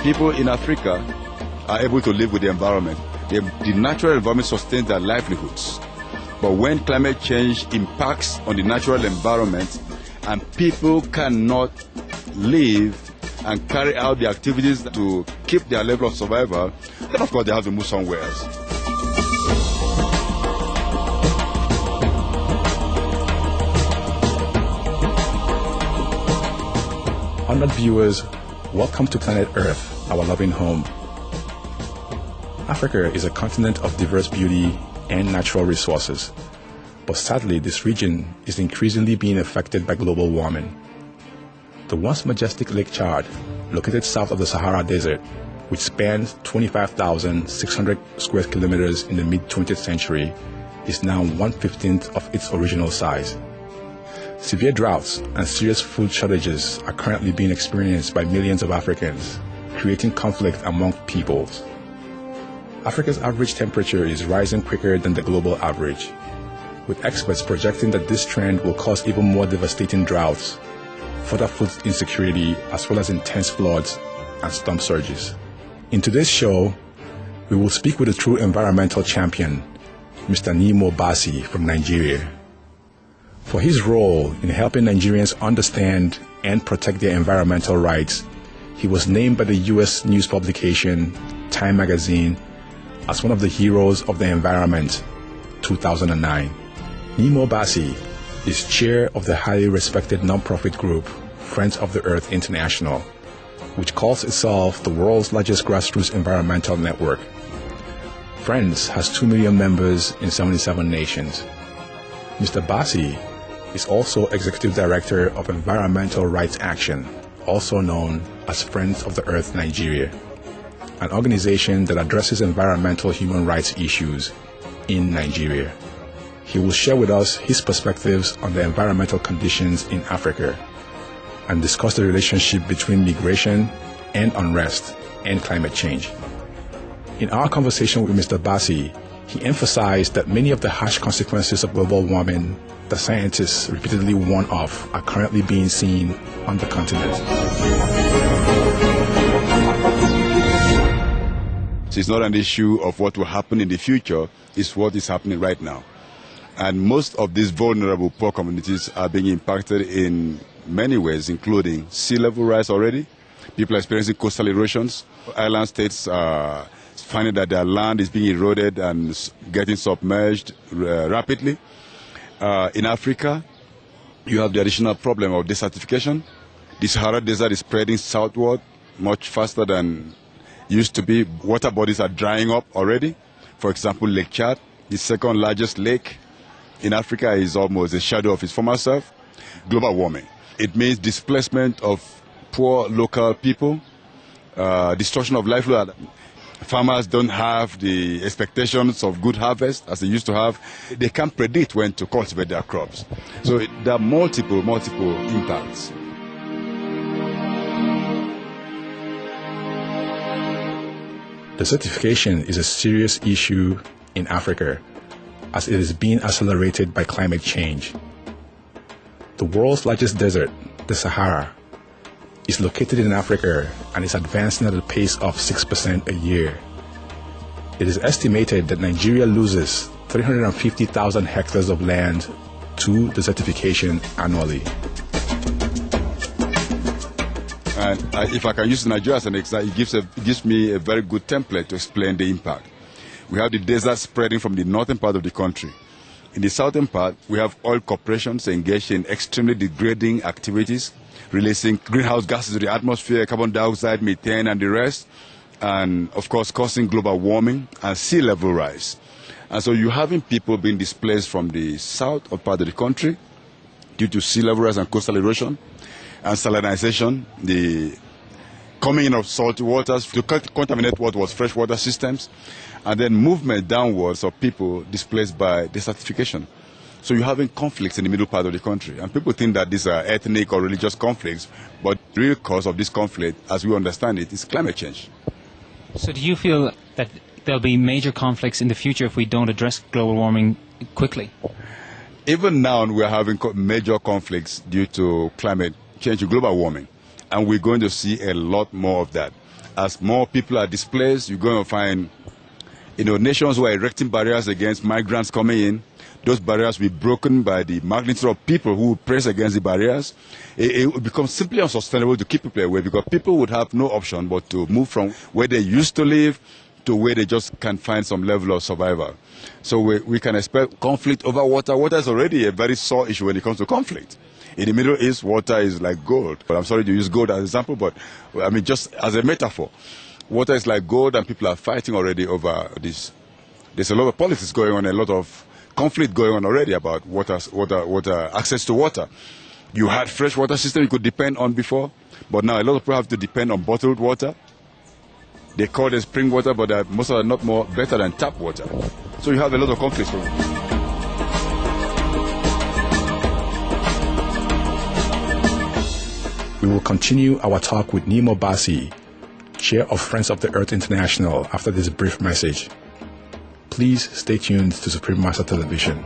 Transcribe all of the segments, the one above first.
people in Africa are able to live with the environment. The natural environment sustains their livelihoods. But when climate change impacts on the natural environment and people cannot live and carry out the activities to keep their level of survival, then of course they have to move somewhere else. Honored viewers, welcome to Planet Earth, our loving home. Africa is a continent of diverse beauty and natural resources, but sadly this region is increasingly being affected by global warming. The once majestic Lake Chad, located south of the Sahara Desert, which spans 25,600 square kilometers in the mid-20th century, is now 1/15 of its original size. Severe droughts and serious food shortages are currently being experienced by millions of Africans, creating conflict among peoples. Africa's average temperature is rising quicker than the global average, with experts projecting that this trend will cause even more devastating droughts, further food insecurity, as well as intense floods and storm surges. In today's show, we will speak with a true environmental champion, Mr. Nemo Bassi from Nigeria. For his role in helping Nigerians understand and protect their environmental rights, he was named by the U.S. news publication Time magazine as one of the heroes of the environment, 2009. Nemo Bassi is chair of the highly respected nonprofit group Friends of the Earth International, which calls itself the world's largest grassroots environmental network. Friends has 2 million members in 77 nations. Mr. Bassi is also Executive Director of Environmental Rights Action, also known as Friends of the Earth Nigeria, an organization that addresses environmental human rights issues in Nigeria. He will share with us his perspectives on the environmental conditions in Africa and discuss the relationship between migration and unrest and climate change. In our conversation with Mr. Bassi, he emphasized that many of the harsh consequences of global warming that scientists repeatedly warn of are currently being seen on the continent. It's not an issue of what will happen in the future, it's what is happening right now. And most of these vulnerable poor communities are being impacted in many ways, including sea level rise already. People are experiencing coastal erosions. Island states are finding that their land is being eroded and getting submerged rapidly. In Africa, you have the additional problem of desertification. The Sahara Desert is spreading southward much faster than used to be. Water bodies are drying up already. For example, Lake Chad, the second largest lake in Africa, is almost a shadow of its former self. Global warming. It means displacement of poor local people, destruction of livelihood. Farmers don't have the expectations of good harvest as they used to have. They can't predict when to cultivate their crops. So there are multiple impacts. Desertification is a serious issue in Africa as it is being accelerated by climate change. The world's largest desert, the Sahara, is located in Africa and is advancing at a pace of 6% a year. It is estimated that Nigeria loses 350,000 hectares of land to desertification annually. And if I can use Nigeria as an example, it gives me a very good template to explain the impact. We have the desert spreading from the northern part of the country. In the southern part, we have oil corporations engaged in extremely degrading activities, releasing greenhouse gases to the atmosphere, carbon dioxide, methane, and the rest, and of course causing global warming and sea level rise. And so you're having people being displaced from the south of part of the country due to sea level rise and coastal erosion and salinization, the coming in of salty waters to contaminate what was freshwater systems, and then movement downwards of people displaced by desertification. So you're having conflicts in the middle part of the country. And people think that these are ethnic or religious conflicts, but the real cause of this conflict, as we understand it, is climate change. So do you feel that there'll be major conflicts in the future if we don't address global warming quickly? Even now, we are having major conflicts due to climate change, global warming. And we're going to see a lot more of that. As more people are displaced, you're going to find, nations who are erecting barriers against migrants coming in. Those barriers will be broken by the magnitude of people who press against the barriers. It will become simply unsustainable to keep people away, because people would have no option but to move from where they used to live to where they just can find some level of survival. So we can expect conflict over water. Water is already a very sore issue when it comes to conflict. In the Middle East, water is like gold. But I'm sorry to use gold as an example, but I mean just as a metaphor. Water is like gold, and people are fighting already over this. There's a lot of politics going on, a lot of conflict going on already about water, access to water. You had fresh water system you could depend on before, but now a lot of people have to depend on bottled water. They call it spring water, but most of them are not more better than tap water. So you have a lot of conflicts. We will continue our talk with Nemo Bassi, Chair of Friends of the Earth International, after this brief message. Please stay tuned to Supreme Master Television.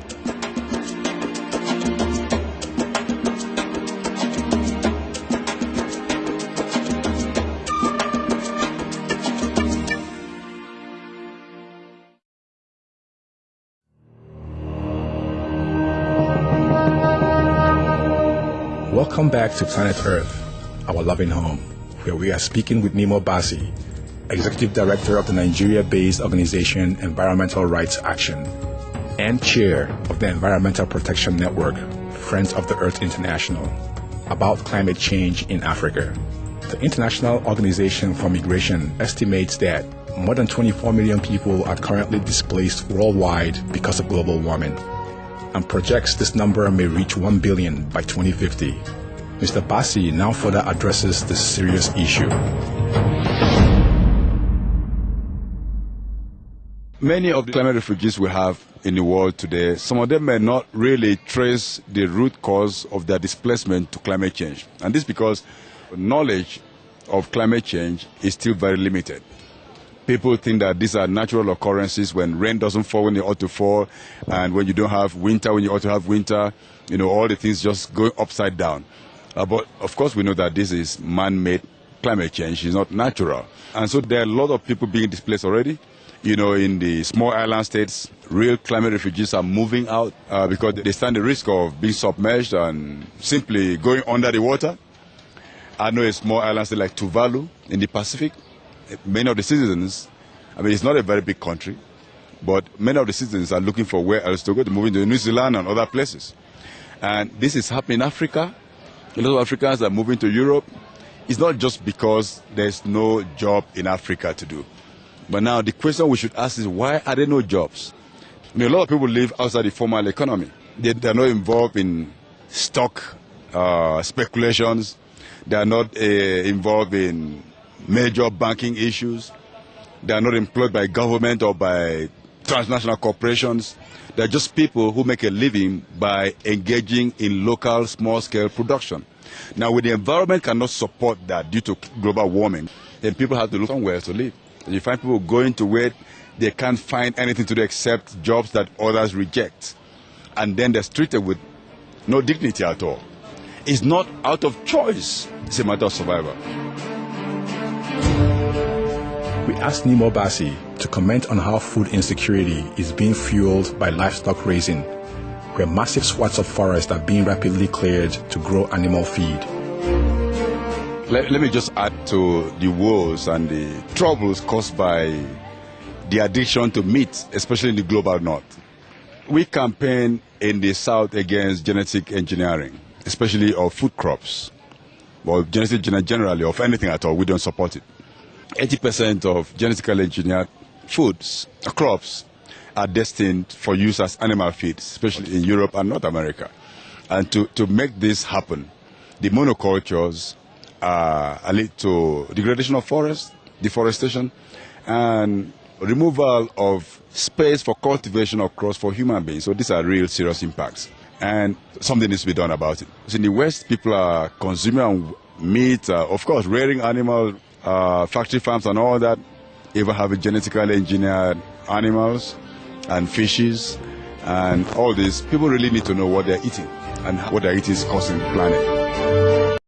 Welcome back to Planet Earth, our loving home, where we are speaking with Nemo Bassi, Executive Director of the Nigeria-based organization Environmental Rights Action and Chair of the Environmental Protection Network, Friends of the Earth International, about climate change in Africa. The International Organization for Migration estimates that more than 24 million people are currently displaced worldwide because of global warming, and projects this number may reach 1 billion by 2050. Mr. Bassi now further addresses this serious issue. Many of the climate refugees we have in the world today, some of them may not really trace the root cause of their displacement to climate change. And this is because knowledge of climate change is still very limited. People think that these are natural occurrences when rain doesn't fall when it ought to fall, and when you don't have winter when you ought to have winter, all the things just go upside down. But of course we know that this is man-made climate change, it's not natural. And so there are a lot of people being displaced already. In the small island states, real climate refugees are moving out because they stand the risk of being submerged and simply going under the water. I know a small island state like Tuvalu in the Pacific. Many of the citizens, it's not a very big country, but many of the citizens are looking for where else to go. They're moving to New Zealand and other places. And this is happening in Africa. A lot of Africans are moving to Europe. It's not just because there's no job in Africa to do. But now the question we should ask is, why are there no jobs? A lot of people live outside the formal economy. They're not involved in stock speculations. They are not involved in major banking issues. They are not employed by government or by transnational corporations. They're just people who make a living by engaging in local small-scale production. Now, when the environment cannot support that due to global warming, then people have to look somewhere to live. And you find people going to where they can't find anything to do except jobs that others reject. And then they're treated with no dignity at all. It's not out of choice. It's a matter of survival. We asked Nemo Bassi to comment on how food insecurity is being fueled by livestock raising, where massive swaths of forest are being rapidly cleared to grow animal feed. Let me just add to the woes and the troubles caused by the addiction to meat, especially in the global north. We campaign in the south against genetic engineering, especially of food crops, or genetic engineering generally, of anything at all. We don't support it. 80% of genetically engineered foods, crops, are destined for use as animal feed, especially in Europe and North America. And to make this happen, the monocultures lead to degradation of forests, deforestation, and removal of space for cultivation of crops for human beings. So these are real serious impacts. And something needs to be done about it. So in the West, people are consuming meat, of course, rearing animal factory farms and all that, even having genetically engineered animals and fishes and all this. People really need to know what they're eating and what they're eating is causing the planet.